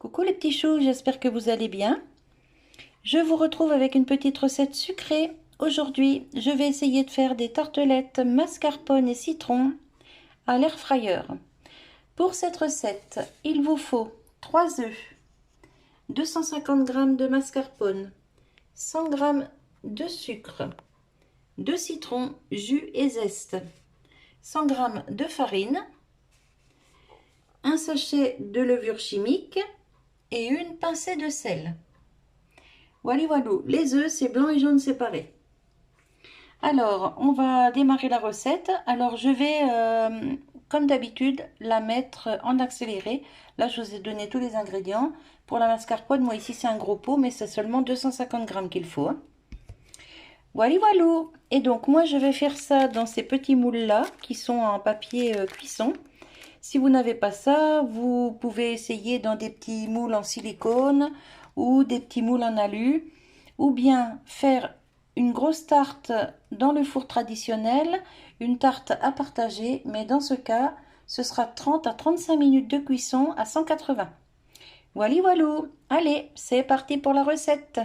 Coucou les petits choux, j'espère que vous allez bien. Je vous retrouve avec une petite recette sucrée. Aujourd'hui, je vais essayer de faire des tartelettes mascarpone et citron à l'air fryer. Pour cette recette, il vous faut 3 œufs, 250 g de mascarpone, 100 g de sucre, 2 citrons, jus et zeste, 100 g de farine, un sachet de levure chimique et une pincée de sel. Voilà, voilà, les œufs, c'est blanc et jaune séparés. Alors, on va démarrer la recette. Alors, je vais, comme d'habitude, la mettre en accéléré. Là, je vous ai donné tous les ingrédients. Pour la mascarpone, moi ici, c'est un gros pot, mais c'est seulement 250 g qu'il faut. Voilà, voilà. Et donc, moi, je vais faire ça dans ces petits moules-là, qui sont en papier cuisson. Si vous n'avez pas ça, vous pouvez essayer dans des petits moules en silicone ou des petits moules en alu, ou bien faire une grosse tarte dans le four traditionnel, une tarte à partager, mais dans ce cas, ce sera 30 à 35 minutes de cuisson à 180. Voilà, voilà. Allez, c'est parti pour la recette.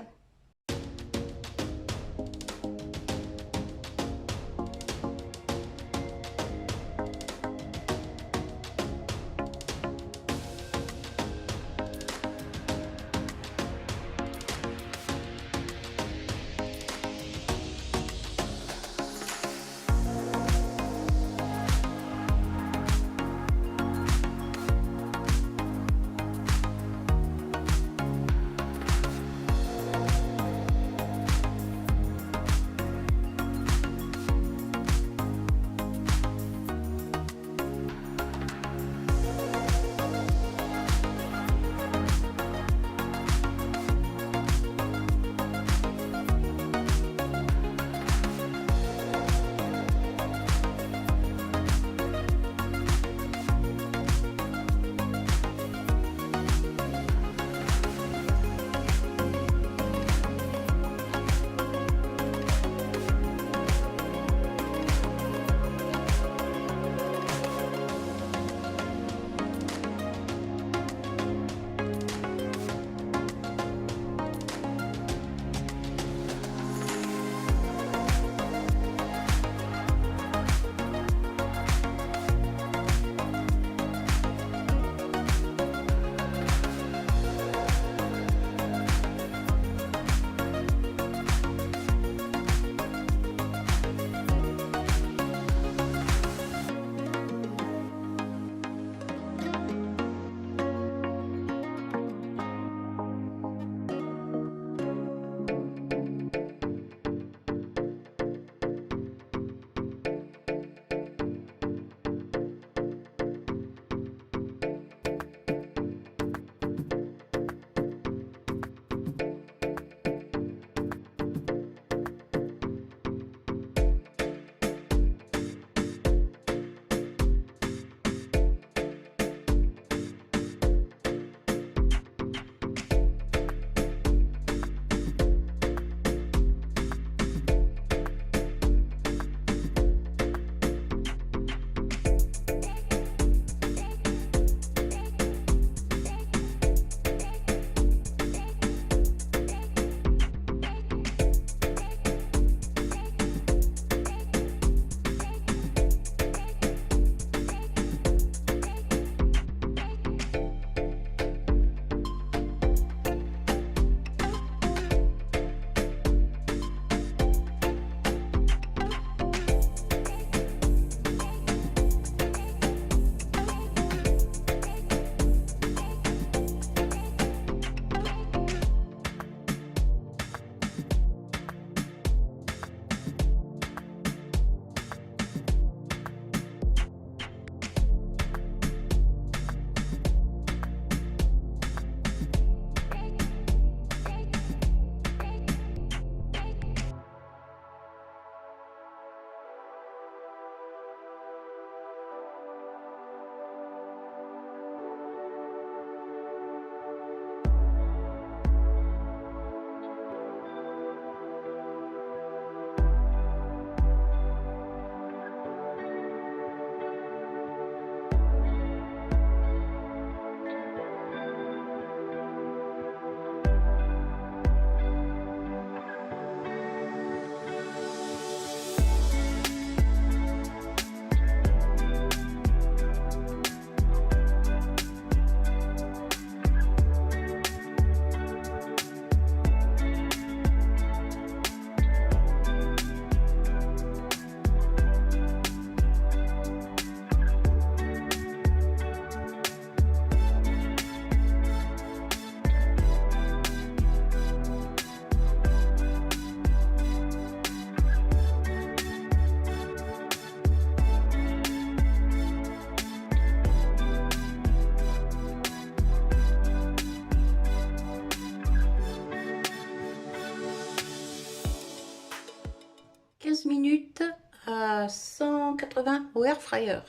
à 180 au air fryer.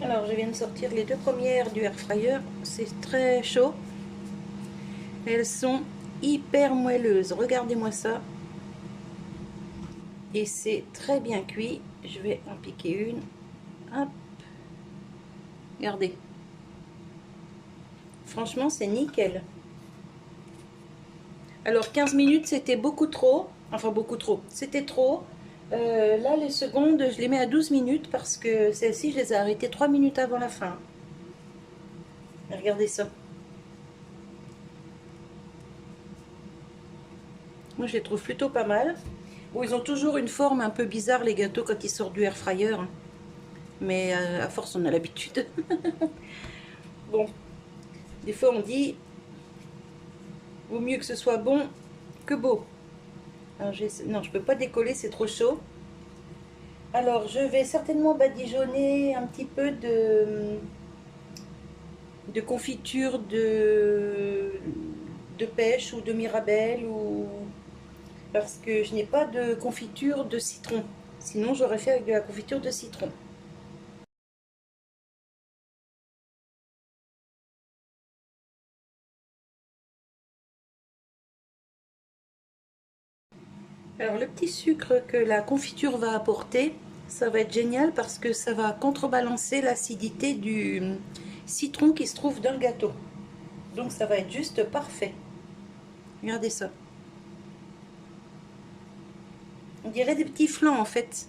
Alors, je viens de sortir les deux premières du air fryer. C'est très chaud. Elles sont hyper moelleuses. Regardez-moi ça. Et c'est très bien cuit. Je vais en piquer une. Hop. Regardez. Franchement, c'est nickel. Alors, 15 minutes, c'était beaucoup trop. Enfin, beaucoup trop. C'était trop. Là, les secondes, je les mets à 12 minutes parce que celles-ci, je les ai arrêtées 3 minutes avant la fin. Regardez ça. Moi, je les trouve plutôt pas mal. Bon, ils ont toujours une forme un peu bizarre, les gâteaux, quand ils sortent du air fryer. Mais à force, on a l'habitude. Bon, des fois, on dit, vaut mieux que ce soit bon que beau. Alors, non, je peux pas décoller, c'est trop chaud. Alors, je vais certainement badigeonner un petit peu de confiture de pêche ou de mirabelle, ou parce que je n'ai pas de confiture de citron. Sinon, j'aurais fait avec de la confiture de citron. Alors, le petit sucre que la confiture va apporter, ça va être génial parce que ça va contrebalancer l'acidité du citron qui se trouve dans le gâteau. Donc, ça va être juste parfait. Regardez ça. On dirait des petits flancs en fait.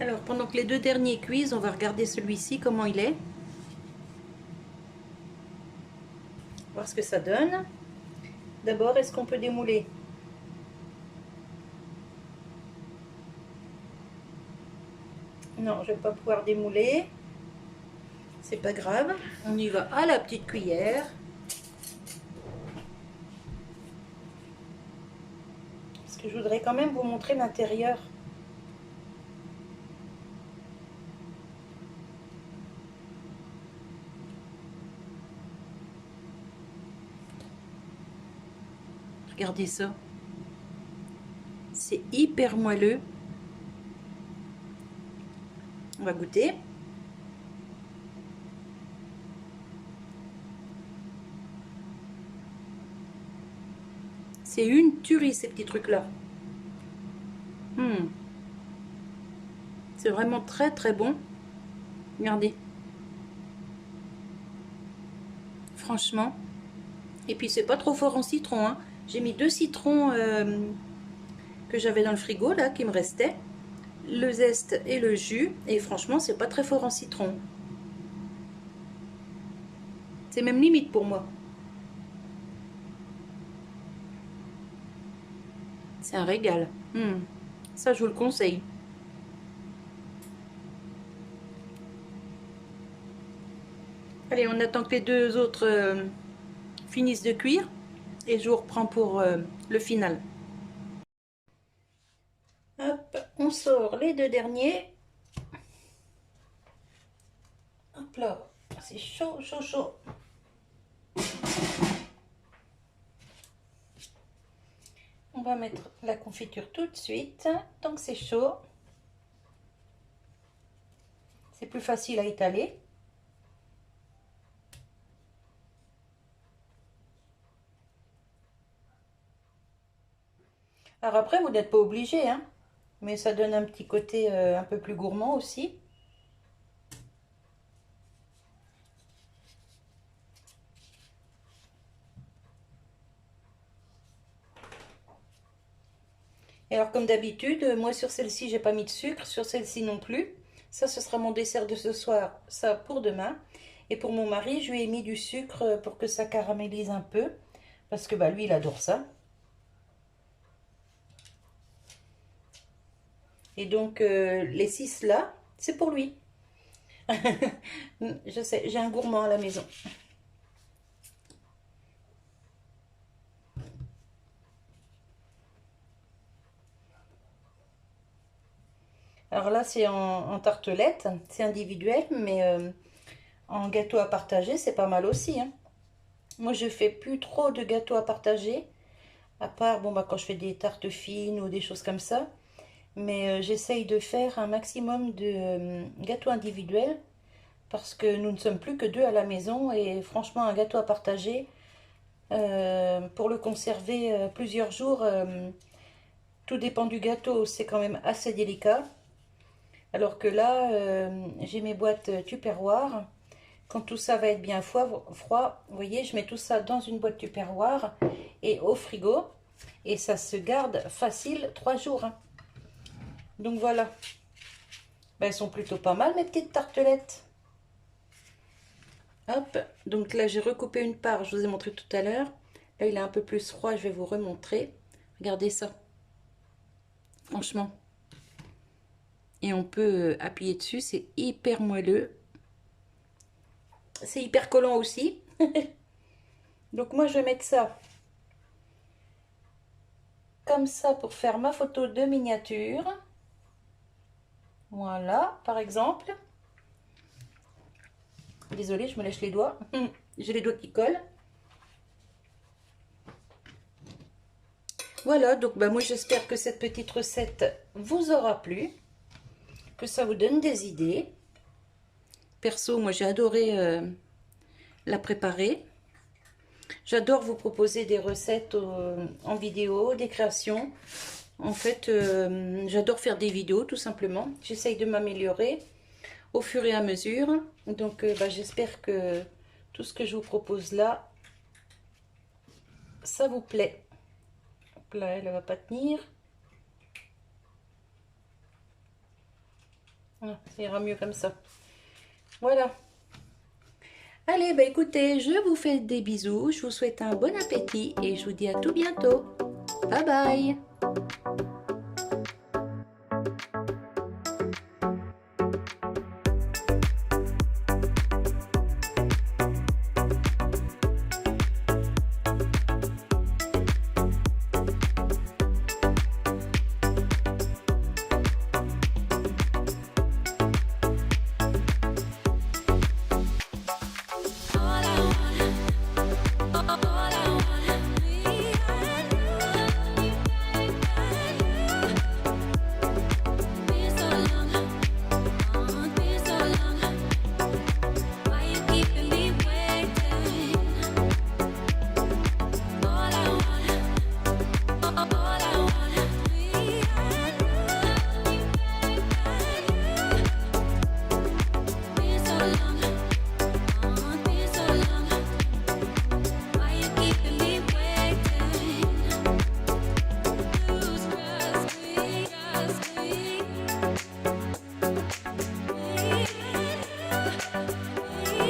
Alors, pendant que les deux derniers cuisent, on va regarder celui-ci, comment il est. Voir ce que ça donne. D'abord, est-ce qu'on peut démouler? Non, je ne vais pas pouvoir démouler. C'est pas grave. On y va à la petite cuillère. Parce que je voudrais quand même vous montrer l'intérieur. Regardez ça. C'est hyper moelleux. On va goûter. C'est une tuerie, ces petits trucs-là. C'est vraiment très très bon. Regardez. Franchement. Et puis c'est pas trop fort en citron, hein. J'ai mis 2 citrons que j'avais dans le frigo, là, qui me restaient. Le zeste et le jus. Et franchement, c'est pas très fort en citron. C'est même limite pour moi. C'est un régal. Ça, je vous le conseille. Allez, on attend que les deux autres finissent de cuire. Et je vous reprends pour le final. Hop, on sort les deux derniers. Hop là, c'est chaud, chaud, chaud. On va mettre la confiture tout de suite, tant que c'est chaud. C'est plus facile à étaler. Alors après, vous n'êtes pas obligé, hein, mais ça donne un petit côté un peu plus gourmand aussi. Et alors comme d'habitude, moi sur celle-ci, j'ai pas mis de sucre, sur celle-ci non plus. Ça, ce sera mon dessert de ce soir, ça pour demain. Et pour mon mari, je lui ai mis du sucre pour que ça caramélise un peu. Parce que bah, lui, il adore ça. Et donc, les 6 là, c'est pour lui. Je sais, j'ai un gourmand à la maison. Alors là, c'est en tartelette, c'est individuel, mais en gâteau à partager, c'est pas mal aussi, hein. Moi, je fais plus trop de gâteaux à partager, à part bon, bah, quand je fais des tartes fines ou des choses comme ça. Mais j'essaye de faire un maximum de gâteaux individuels parce que nous ne sommes plus que 2 à la maison et franchement, un gâteau à partager, pour le conserver plusieurs jours, tout dépend du gâteau, c'est quand même assez délicat. Alors que là, j'ai mes boîtes Tupperware. Quand tout ça va être bien froid, vous voyez, je mets tout ça dans une boîte Tupperware et au frigo. Et ça se garde facile 3 jours, hein. Donc voilà. Ben, elles sont plutôt pas mal, mes petites tartelettes. Hop. Donc là, j'ai recoupé une part, je vous ai montré tout à l'heure. Là, il est un peu plus froid, je vais vous remontrer. Regardez ça. Franchement. Et on peut appuyer dessus, c'est hyper moelleux. C'est hyper collant aussi. Donc moi, je vais mettre ça comme ça pour faire ma photo de miniature. Voilà, par exemple. Désolée, je me lèche les doigts. J'ai les doigts qui collent. Voilà, donc bah, moi j'espère que cette petite recette vous aura plu, que ça vous donne des idées. Perso, moi j'ai adoré la préparer. J'adore vous proposer des recettes en vidéo, des créations. En fait, j'adore faire des vidéos tout simplement. J'essaye de m'améliorer au fur et à mesure. Donc bah, j'espère que tout ce que je vous propose là, ça vous plaît. Hop là, elle ne va pas tenir. Ah, ça ira mieux comme ça. Voilà. Allez, bah écoutez, je vous fais des bisous. Je vous souhaite un bon appétit et je vous dis à tout bientôt. Bye bye.